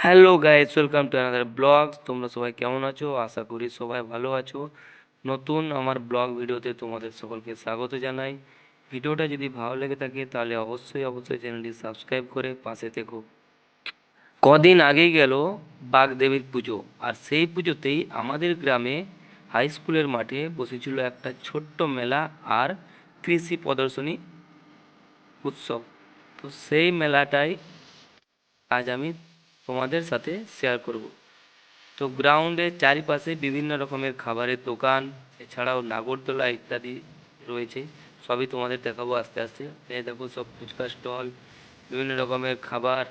Hello guys, welcome to another blog. তোমরা সবাই কেমন আছো? আশা করি সবাই ভালো আছো। নতুন আমার ব্লগ ভিডিওতে তোমাদের সকলকে স্বাগত জানাই। ভিডিওটা যদি ভালো লেগে থাকে তাহলে অবশ্যই চ্যানেলটি সাবস্ক্রাইব করে পাশে থেকো। কদিন আগেই গেল বাগদেবীর পুজো, আর সেই পুজোতেই আমাদের গ্রামে হাই স্কুলের মাঠে বসেছিল একটা ছোট্ট মেলা আর কৃষি প্রদর্শনী উৎসব। তো সেই মেলাটাই আজ আমি তোমাদের সাথে শেয়ার করব। তো গ্রাউন্ডের চারিপাশে বিভিন্ন রকমের খাবারের দোকান, এছাড়াও নাগরদোলা ইত্যাদি রয়েছে। সবই তোমাদের দেখাবো আস্তে আস্তে। এই দেখো, সব ফুচকা স্টল, বিভিন্ন রকমের খাবার,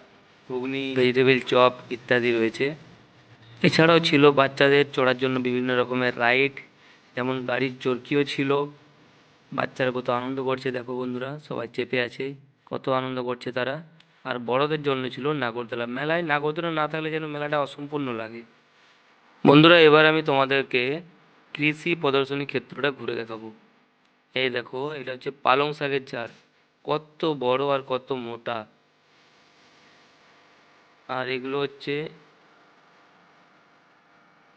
ঘুগনি, ভেজিটেবিল চপ ইত্যাদি রয়েছে। এছাড়াও ছিল বাচ্চাদের চড়ার জন্য বিভিন্ন রকমের রাইড, যেমন গাড়ির চরকিও ছিল। বাচ্চারা কত আনন্দ করছে দেখো বন্ধুরা, সবাই চেপে আছে, কত আনন্দ করছে তারা। আর বড়দের জন্য ছিল নাগরদোলা। মেলায় নাগরদোলা না থাকলে যেন মেলাটা অসম্পূর্ণ লাগে। বন্ধুরা, এবার আমি তোমাদেরকে কৃষি প্রদর্শনী ক্ষেত্রটা ঘুরে দেখাবো। এই দেখো, এটা হচ্ছে পালং শাকের ঝাড়, কত বড় আর কত মোটা। আর এগুলো হচ্ছে,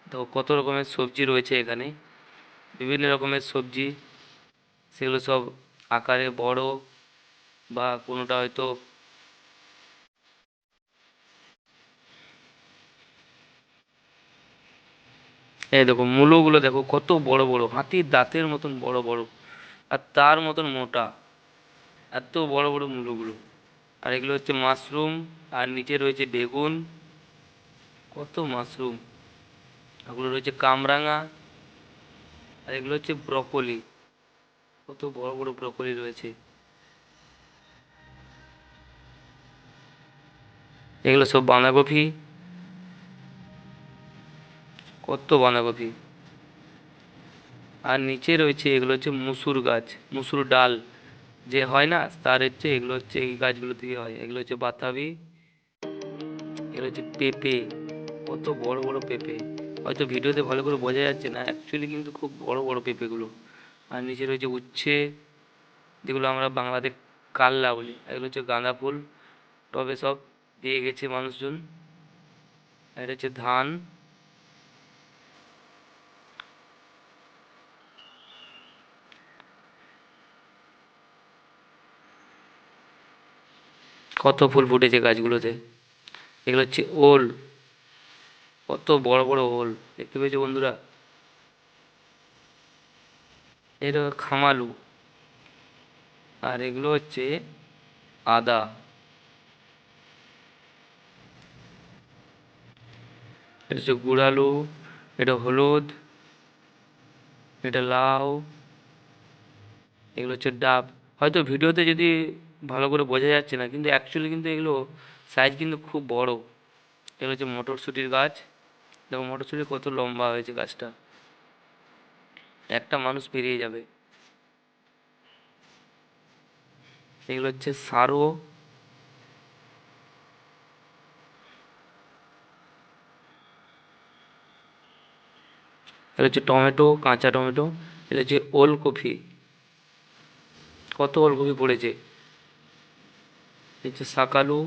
তো কত রকমের সবজি রয়েছে এখানে, বিভিন্ন রকমের সবজি। সেগুলো সব আকারে বড়, বা কোনোটা হয়তো, এই দেখো মূলোগুলো দেখো কত বড় বড়, হাতির দাঁতের মতন বড় বড়, আর তার মতন মোটা, এত বড় বড় মূলোগুলো। আর এগুলো হচ্ছে মাশরুম, আর নিচে রয়েছে বেগুন, কত মাশরুম। এগুলো রয়েছে কামরাঙা, আর এগুলো হচ্ছে ব্রকলি, কত বড় বড় ব্রকলি রয়েছে। এগুলো সব বাঁধাকপি, কত বাঁধাকপি। আর নিচে রয়েছে, এগুলো হচ্ছে মুসুর গাছ, মুসুর ডাল যে হয় না, তার হচ্ছে এগুলো, হচ্ছে এই গাছগুলো থেকে হয়। এগুলো হচ্ছে বাতাবি, এগুলো হচ্ছে পেঁপে, কত বড় বড় পেঁপে। হয়তো ভিডিওতে ভালো করে বোঝা যাচ্ছে না, অ্যাকচুয়ালি কিন্তু খুব বড় বড় পেঁপেগুলো। আর নিচে রয়েছে উচ্ছে, যেগুলো আমরা বাংলাতে কাল্লা বলি। এগুলো হচ্ছে গাঁদা ফুল, টবে সব দিয়ে গেছে মানুষজন। আর এটা হচ্ছে ধান। কত ফুল ফুটেছে গাছগুলোতে। এগুলো হচ্ছে ওল, কত বড় বড় ওল, দেখতে পেয়েছো বন্ধুরা? এটা খামালু। আর এগুলো হচ্ছে আদা। এটা হচ্ছে গুড়ালু, এটা হলুদ, এটা লাউ, এগুলো হচ্ছে ডাব। হয়তো ভিডিওতে যদি ভালো করে বোঝা যাচ্ছে না, কিন্তু অ্যাকচুয়ালি কিন্তু এগুলো সাইজ কিন্তু খুব বড়। এগুলো হচ্ছে মটরশুঁটির গাছ, দেখো মটরশুঁটি কত লম্বা হয়েছে গাছটা, একটা মানুষ পেরিয়ে যাবে। এগুলো হচ্ছে সারো। এটা হচ্ছে টমেটো, কাঁচা টমেটো। এটা হচ্ছে ওলকপি, কত ওলকপি পড়েছে। এটা হচ্ছে শাকালু।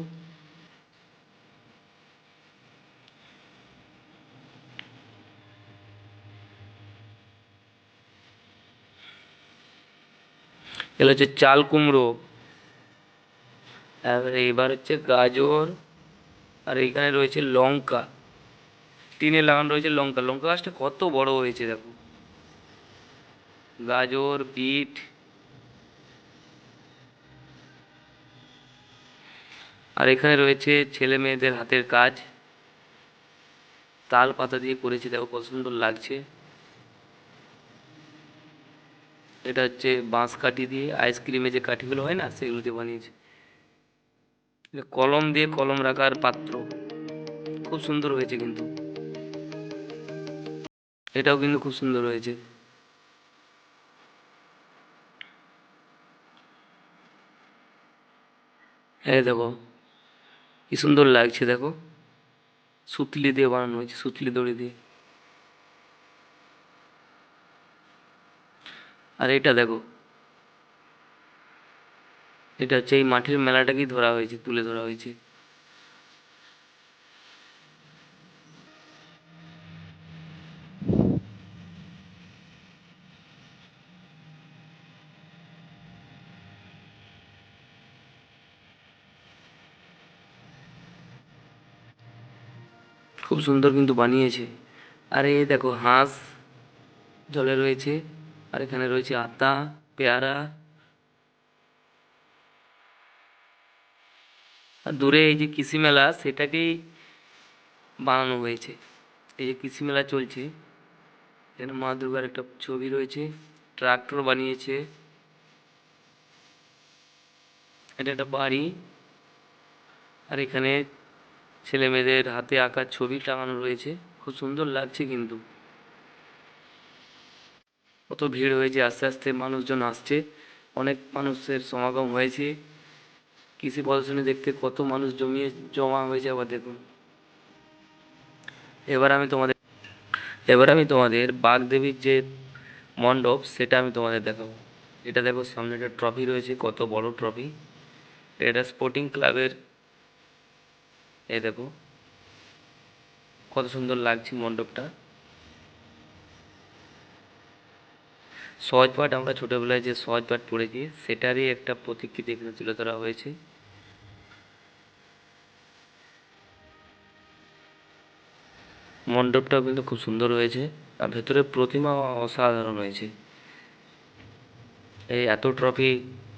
এগুলো হচ্ছে চাল কুমড়ো। এবার হচ্ছে গাজর। আর এখানে রয়েছে লঙ্কা, টিনে লাগানো রয়েছে লঙ্কা। লঙ্কা গাছটা কত বড় হয়েছে দেখো। গাজর, বিট। আর এখানে রয়েছে ছেলে মেয়েদের হাতের কাজ, তাল পাতা দিয়ে করেছে, দেখো কত সুন্দর লাগছে। এটা হচ্ছে বাঁশ কাঠি দিয়ে, আইসক্রিমে যে কাঠিগুলো হয় না, সেগুলো দিয়ে বানিয়েছে। এটা কলম দিয়ে কলম রাখার পাত্র, খুব সুন্দর হয়েছে কিন্তু। এটাও কিন্তু খুব সুন্দর হয়েছে। এই দেখো কি সুন্দর লাগছে দেখো, সুতলি দিয়ে বানানো হয়েছে, সুতলি দড়ি দিয়ে। আর এটা দেখো, এটা হচ্ছে এই মাটির মেলাটাকেই ধরা হয়েছে, তুলে ধরা হয়েছে। খুব সুন্দর কিন্তু বানিয়েছে। আর এই দেখো হাঁস জলে রয়েছে, আর এখানে রয়েছে আতা, পেয়ারা, আর দূরে এই যে কৃষি মেলা সেটাকেই বানানো হয়েছে। এই যে কৃষি মেলা চলছে, এখানে মা দুর্গার একটা ছবি রয়েছে, ট্রাক্টর বানিয়েছে, এটা একটা বাড়ি, আর এখানে ছেলে মেয়েদের হাতে আঁকা ছবি টাঙানো রয়েছে, খুব সুন্দর লাগছে কিন্তু। কত ভিড় হয়েছে, আস্তে আস্তে মানুষজন আসছে, অনেক মানুষের সমাগম হয়েছে কৃষি প্রদর্শনী দেখতে, কত মানুষ জমা হয়েছে আবার দেখুন। এবার আমি তোমাদের এবার আমি তোমাদের বাগদেবীর যে মণ্ডপ সেটা আমি তোমাদের দেখাবো। এটা দেখো সামনে একটা ট্রফি রয়েছে, কত বড় ট্রফি। এটা স্পোর্টিং ক্লাবের, এই দেখো কত সুন্দর লাগছে মণ্ডপটা। সহজ পাঠ, আমরা ছোটবেলায় যে সহজ পাঠ পড়েছি সেটারই একটা প্রতিকৃতি এখানে তুলে ধরা হয়েছে। মণ্ডপটাও কিন্তু খুব সুন্দর হয়েছে, আর ভেতরে প্রতিমা অসাধারণ হয়েছে। এই এত ট্রফি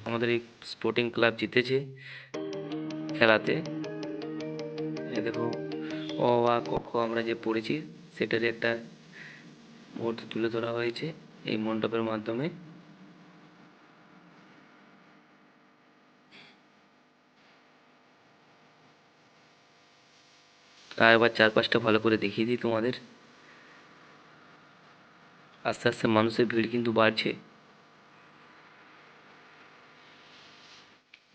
আমাদের এই স্পোর্টিং ক্লাব জিতেছে খেলাতে। এই দেখো অ আ ক খ আমরা যে পড়েছি সেটারই একটা মুহূর্ত তুলে ধরা হয়েছে এই মণ্ডপের মাধ্যমে। আর এবার চারপাশটা ভালো করে দেখিয়ে দিই তোমাদের। আস্তে আস্তে মানুষের ভিড় কিন্তু বাড়ছে,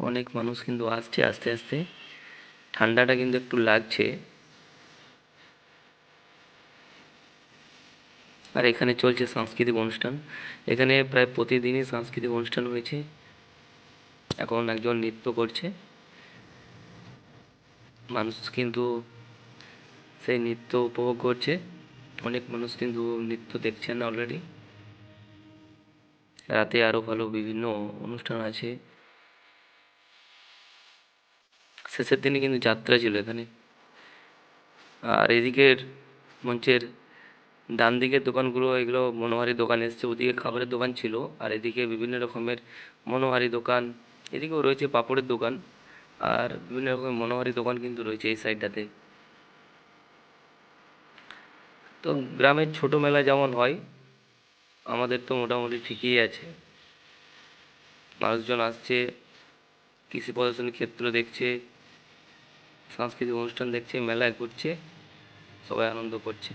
অনেক মানুষ কিন্তু আসছে আস্তে আস্তে। ঠান্ডাটা কিন্তু একটু লাগছে। আর এখানে চলছে সাংস্কৃতিক অনুষ্ঠান, এখানে প্রায় প্রতিদিনই সাংস্কৃতিক অনুষ্ঠান হয়েছে। এখন একজন নৃত্য করছে, মানুষ কিন্তু সেই নৃত্য উপভোগ করছে। অনেক মানুষ কিন্তু নৃত্য দেখছেন অলরেডি। রাতে আরও ভালো বিভিন্ন অনুষ্ঠান আছে। শেষের দিনে কিন্তু যাত্রা ছিল এখানে। আর এদিকের মঞ্চের ডান দিকের দোকানগুলো, এগুলো মনোহারি দোকান এসছে, ওদিকে খাবারের দোকান ছিল, আর এদিকে বিভিন্ন রকমের মনোহারি দোকান, এদিকেও রয়েছে পাঁপড়ের দোকান, আর বিভিন্ন রকমের মনোহারি দোকান কিন্তু রয়েছে এই সাইডটাতে। তো গ্রামের ছোট মেলা যেমন হয় আমাদের তো মোটামুটি ঠিকই আছে, মানুষজন আসছে, কৃষি প্রদর্শনী ক্ষেত্র দেখছে, সাংস্কৃতিক অনুষ্ঠান দেখছে, মেলায় ঘুরছে, সবাই আনন্দ করছে।